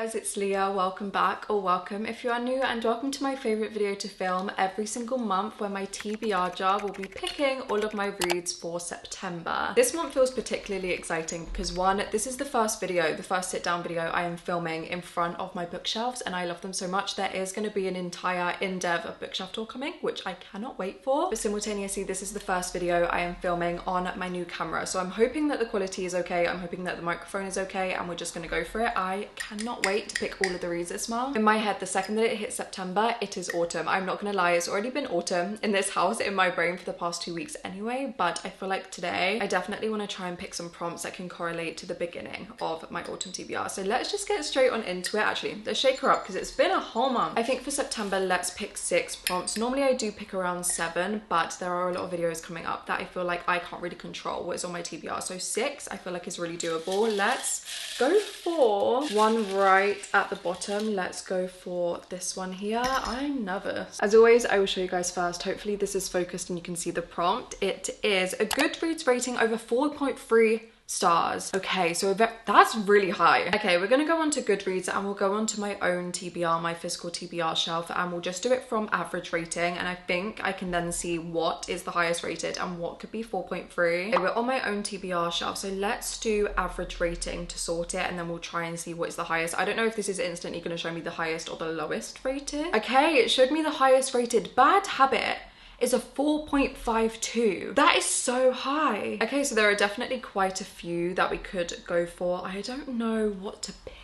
guys, it's Leah. Welcome back, or welcome if you are new, and welcome to my favorite video to film every single month, where my TBR jar will be picking all of my reads for September. This month feels particularly exciting because one, this is the first sit down video I am filming in front of my bookshelves, and I love them so much. There is going to be an entire in-depth bookshelf tour coming, which I cannot wait for. But simultaneously, this is the first video I am filming on my new camera, so I'm hoping that the quality is okay. I'm hoping that the microphone is okay, and we're just going to go for it. I cannot wait to pick all of the reads this month. In my head, the second that it hits September, it is autumn. I'm not gonna lie, it's already been autumn in this house in my brain for the past 2 weeks anyway, but I feel like today I definitely want to try and pick some prompts that can correlate to the beginning of my autumn TBR. So let's just get straight on into it. Actually, let's shake her up because it's been a whole month. I think for September, let's pick 6 prompts. Normally I do pick around 7, but there are a lot of videos coming up that I feel like I can't really control what is on my TBR. So 6 I feel like is really doable. Let's go for one right at the bottom. Let's go for this one here. I'm nervous. As always, I will show you guys first. Hopefully this is focused and you can see the prompt. It is a Goodreads rating over 4.3 stars. Okay, so that's really high. Okay, we're gonna go on to Goodreads and we'll go on to my own TBR, my physical TBR shelf, and we'll just do it from average rating, and I think I can then see what is the highest rated and what could be 4.3. Okay, we're on my own TBR shelf, so let's do average rating to sort it, and then we'll try and see what is the highest. I don't know if this is instantly gonna show me the highest or the lowest rated. Okay, it showed me the highest rated. Bad Habit is a 4.52. That is so high. Okay, so there are definitely quite a few that we could go for. I don't know what to pick.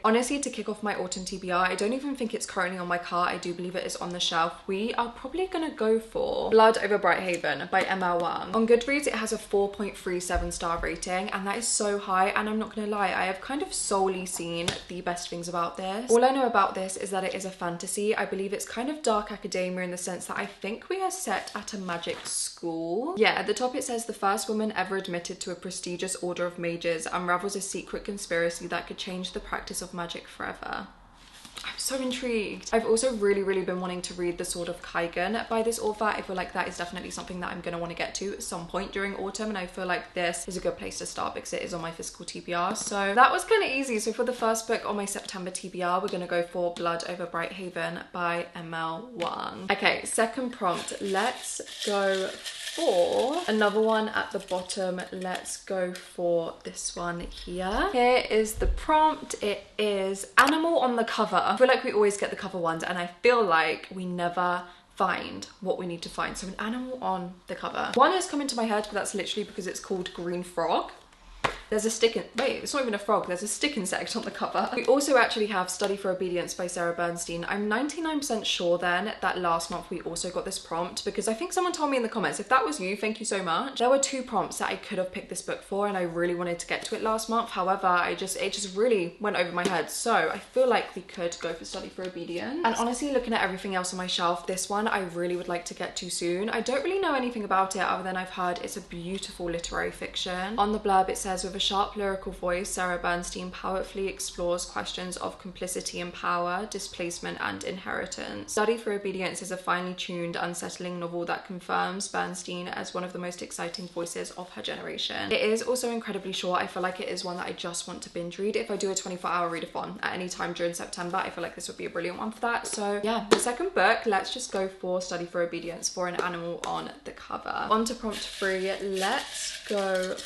Honestly, to kick off my autumn TBR, I don't even think it's currently on my cart. I do believe it is on the shelf. We are probably gonna go for Blood Over Brighthaven by ML1. On Goodreads, it has a 4.37 star rating, and that is so high, and I'm not gonna lie, I have kind of solely seen the best things about this. All I know about this is that it is a fantasy. I believe it's kind of dark academia in the sense that I think we are set at a magic school. Yeah, at the top it says the first woman ever admitted to a prestigious order of mages unravels a secret conspiracy that could change the practice of magic forever. I'm so intrigued. I've also really been wanting to read The Sword of Kaigan by this author. I feel like that is definitely something that I'm going to want to get to at some point during autumn, and I feel like this is a good place to start because it is on my physical TBR. So that was kind of easy. So for the first book on my September TBR, we're going to go for Blood Over Brighthaven by ML1. Okay, second prompt. Let's go for another one at the bottom. Let's go for this one here. Here is the prompt. It is animal on the cover. I feel like we always get the cover ones, and I feel like we never find what we need to find. So an animal on the cover. One has come into my head, but that's literally because it's called Green Frog. There's a stick in, wait, it's not even a frog, there's a stick insect on the cover. We also actually have Study for Obedience by Sarah Bernstein. I'm 99% sure then that last month we also got this prompt, because I think someone told me in the comments. If that was you, thank you so much. There were 2 prompts that I could have picked this book for, and I really wanted to get to it last month. However, it just really went over my head. So I feel like we could go for Study for Obedience. And honestly, looking at everything else on my shelf, this one I really would like to get to soon. I don't really know anything about it other than I've heard it's a beautiful literary fiction. On the blurb it says, with a sharp lyrical voice, Sarah Bernstein powerfully explores questions of complicity and power, displacement and inheritance. Study for Obedience is a finely tuned, unsettling novel that confirms Bernstein as one of the most exciting voices of her generation. It is also incredibly short. I feel like it is one that I just want to binge read. If I do a 24-hour readathon at any time during September, I feel like this would be a brilliant one for that. So yeah, the second book, let's just go for Study for Obedience for an animal on the cover. On to prompt 3, let's go.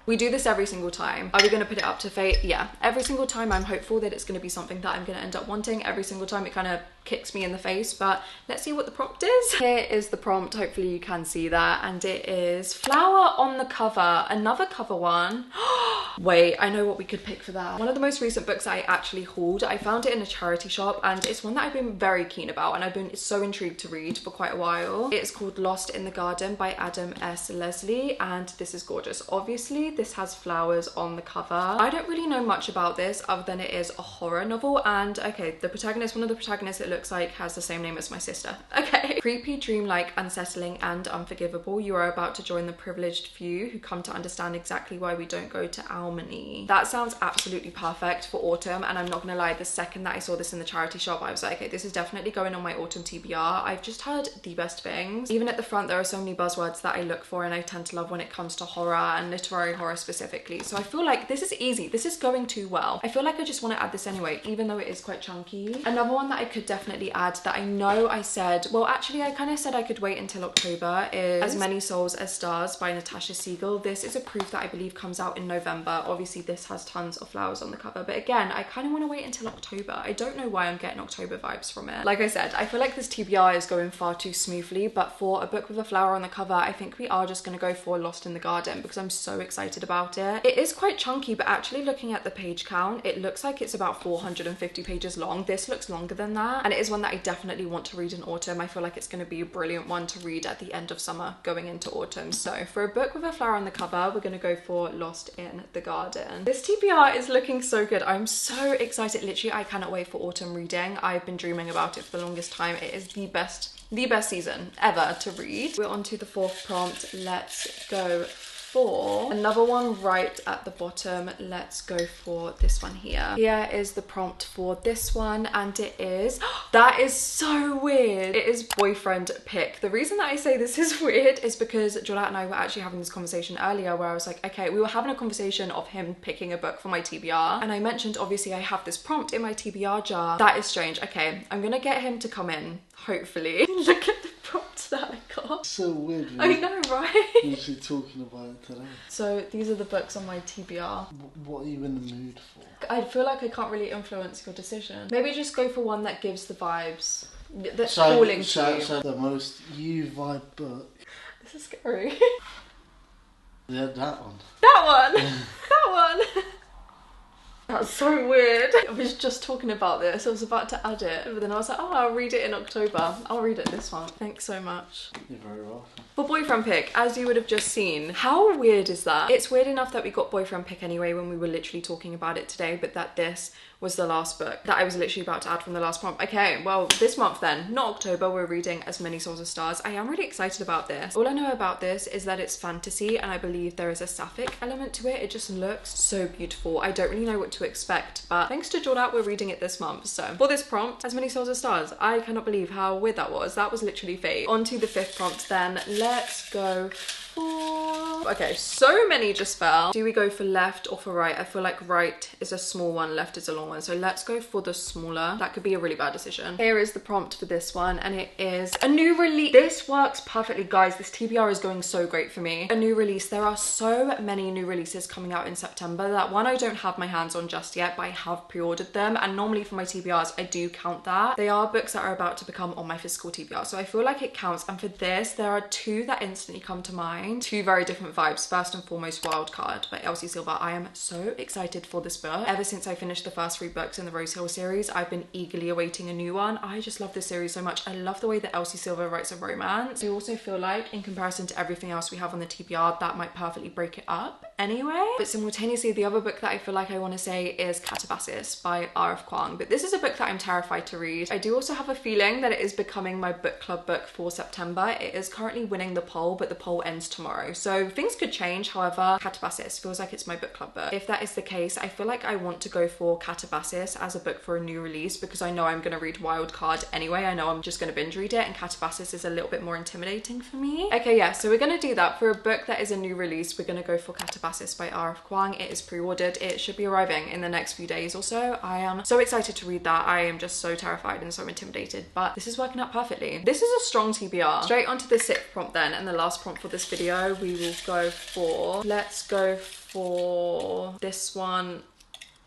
We do this every single time. Are we going to put it up to fate? Yeah, every single time I'm hopeful that it's going to be something that I'm going to end up wanting. Every single time it kind of kicks me in the face, but let's see what the prompt is. Here is the prompt. Hopefully you can see that, and it is flower on the cover. Another cover one. Wait, I know what we could pick for that. One of the most recent books I actually hauled, I found it in a charity shop, and it's one that I've been very keen about, and I've been so intrigued to read for quite a while. It's called Lost in the Garden by Adam S. Leslie, and this is gorgeous. Obviously this has flowers on the cover. I don't really know much about this other than it is a horror novel, and okay, the protagonist, one of the protagonists, it looks like has the same name as my sister. Okay. Creepy, dreamlike, unsettling, and unforgivable. You are about to join the privileged few who come to understand exactly why we don't go to Almany. That sounds absolutely perfect for autumn, and I'm not gonna lie, the second that I saw this in the charity shop, I was like, okay, this is definitely going on my autumn TBR. I've just heard the best things. Even at the front, there are so many buzzwords that I look for and I tend to love when it comes to horror and literary horror specifically. So I feel like this is easy. This is going too well. I feel like I just want to add this anyway, even though it is quite chunky. Another one that I could definitely add that I know I said, well, actually I kind of said I could wait until October, is As Many Souls as Stars by Natasha Siegel. This is a proof that I believe comes out in November. Obviously this has tons of flowers on the cover, but again, I kind of want to wait until October. I don't know why I'm getting October vibes from it. Like I said, I feel like this TBR is going far too smoothly, but for a book with a flower on the cover, I think we are just going to go for Lost in the Garden because I'm so excited about it. It is quite chunky, but actually looking at the page count, it looks like it's about 450 pages long. This looks longer than that, and it is one that I definitely want to read in autumn. I feel like it's going to be a brilliant one to read at the end of summer going into autumn. So for a book with a flower on the cover, we're going to go for Lost in the Garden. This TBR is looking so good. I'm so excited. Literally, I cannot wait for autumn reading. I've been dreaming about it for the longest time. It is the best season ever to read. We're on to the fourth prompt. Let's go for another one right at the bottom. Let's go for this one here. Here is the prompt for this one, and it is that is so weird. It is boyfriend pick. The reason that I say this is weird is because Jolette and I were actually having this conversation earlier where I was like, okay, we were having a conversation of him picking a book for my TBR, and I mentioned obviously I have this prompt in my TBR jar. That is strange. Okay, I'm gonna get him to come in, hopefully. Look at the prompt that I got. So weird. I know, right? Usually talking about it today. So these are the books on my TBR. What are you in the mood for? I feel like I can't really influence your decision. Maybe just go for one that gives the vibes. That's calling to you. So the most you vibe book. This is scary. Yeah, that one. That one! That one! That's so weird. I was just talking about this. I was about to add it, but then I was like, oh, I'll read it in October. I'll read it this month. Thanks so much. You're very welcome. For boyfriend pick, as you would have just seen, how weird is that? It's weird enough that we got boyfriend pick anyway when we were literally talking about it today, but that this was the last book that I was literally about to add from the last prompt. Okay, well, this month then, not October, we're reading As Many Souls as Stars. I am really excited about this. All I know about this is that it's fantasy, and I believe there is a sapphic element to it. It just looks so beautiful. I don't really know what to expect, but thanks to Jordat, we're reading it this month. So for this prompt, As Many Souls as Stars, I cannot believe how weird that was. That was literally fate. On to the fifth prompt then. Let's go for... Okay, so many just fell. Do we go for left or for right? I feel like right is a small one, left is a long one. So let's go for the smaller. That could be a really bad decision. Here is the prompt for this one, and it is a new release. This works perfectly, guys. This TBR is going so great for me. A new release. There are so many new releases coming out in September. That one I don't have my hands on just yet, but I have pre-ordered them. And normally for my TBRs, I do count that. They are books that are about to become on my physical TBR. So I feel like it counts. And for this, there are two that instantly come to mind. Two very different vibes. First and foremost, Wildcard by Elsie Silver. I am so excited for this book. Ever since I finished the first 3 books in the Rose Hill series, I've been eagerly awaiting a new one. I just love this series so much. I love the way that Elsie Silver writes a romance. I also feel like in comparison to everything else we have on the TBR, that might perfectly break it up anyway. But simultaneously, the other book that I feel like I want to say is Catabasis by R.F. Kuang. But this is a book that I'm terrified to read. I do also have a feeling that it is becoming my book club book for September. It is currently winning the poll, but the poll ends tomorrow. So things could change. However, Catabasis feels like it's my book club book. If that is the case, I feel like I want to go for Catabasis as a book for a new release because I know I'm going to read Wildcard anyway. I know I'm just going to binge read it, and Catabasis is a little bit more intimidating for me. Okay, yeah, so we're going to do that. For a book that is a new release, we're going to go for Catabasis by R.F. Kuang. It is pre-ordered. It should be arriving in the next few days or so. I am so excited to read that. I am just so terrified and so intimidated, but this is working out perfectly. This is a strong TBR. Straight onto the 6th prompt then, and the last prompt for this video, we will go for, let's go for this one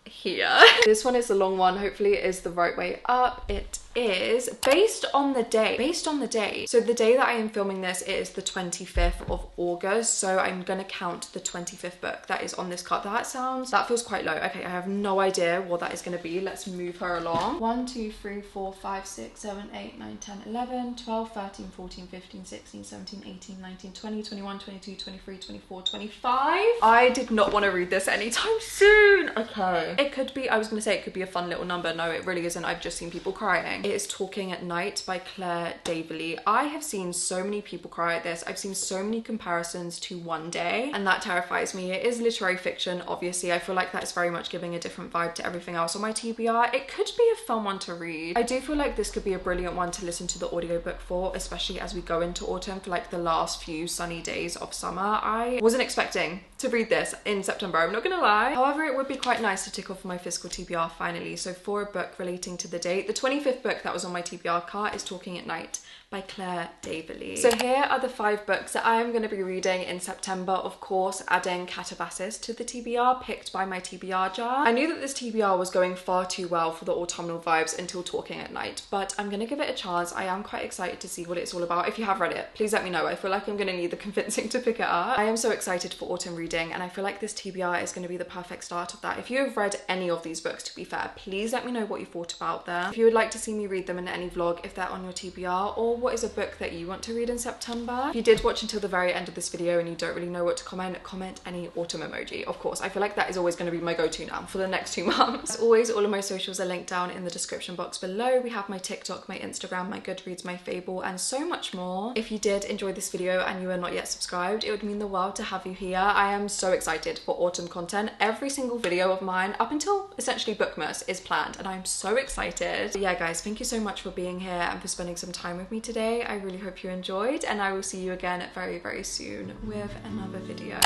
here. This one is the long one. Hopefully it is the right way up. It is based on the date. So the day that I am filming this, it is the 25th of August. So I'm gonna count the 25th book that is on this card. That feels quite low. Okay, I have no idea what that is gonna be. Let's move her along. 1, 2, 3, 4, 5, 6, 7, 8, 9, 10, 11, 12, 13, 14, 15, 16, 17, 18, 19, 20, 21, 22, 23, 24, 25. I did not want to read this anytime soon. Okay. It could be, I was gonna say it could be a fun little number. No, it really isn't. I've just seen people crying. It is Talking at Night by Claire Daverley. I have seen so many people cry at this. I've seen so many comparisons to One Day, and that terrifies me. It is literary fiction, obviously. I feel like that is very much giving a different vibe to everything else on my TBR. It could be a fun one to read. I do feel like this could be a brilliant one to listen to the audiobook for, especially as we go into autumn for like the last few sunny days of summer. I wasn't expecting to read this in September, I'm not gonna lie. However, it would be quite nice to tick off my physical TBR finally. So for a book relating to the date, the 25th book that was on my TBR cart is Talking at Night by Claire Daverley. So here are the 5 books that I am going to be reading in September, of course adding Catabasis to the TBR, picked by my TBR jar. I knew that this TBR was going far too well for the autumnal vibes until Talking at Night, but I'm going to give it a chance. I am quite excited to see what it's all about. If you have read it, please let me know. I feel like I'm going to need the convincing to pick it up. I am so excited for autumn reading, and I feel like this TBR is going to be the perfect start of that. If you have read any of these books, to be fair, please let me know what you thought about them. If you would like to see me read them in any vlog, if they're on your TBR, or what is a book that you want to read in September. If you did watch until the very end of this video and you don't really know what to comment any autumn emoji, of course. I feel like that is always going to be my go-to now for the next 2 months. As always, all of my socials are linked down in the description box below. We have my TikTok, my Instagram, my Goodreads, my Fable, and so much more. If you did enjoy this video and you are not yet subscribed, it would mean the world to have you here. I am so excited for autumn content. Every single video of mine, up until essentially Bookmas, is planned, and I'm so excited. But yeah, guys, thank you so much for being here and for spending some time with me today. I really hope you enjoyed, and I will see you again very, very soon with another video.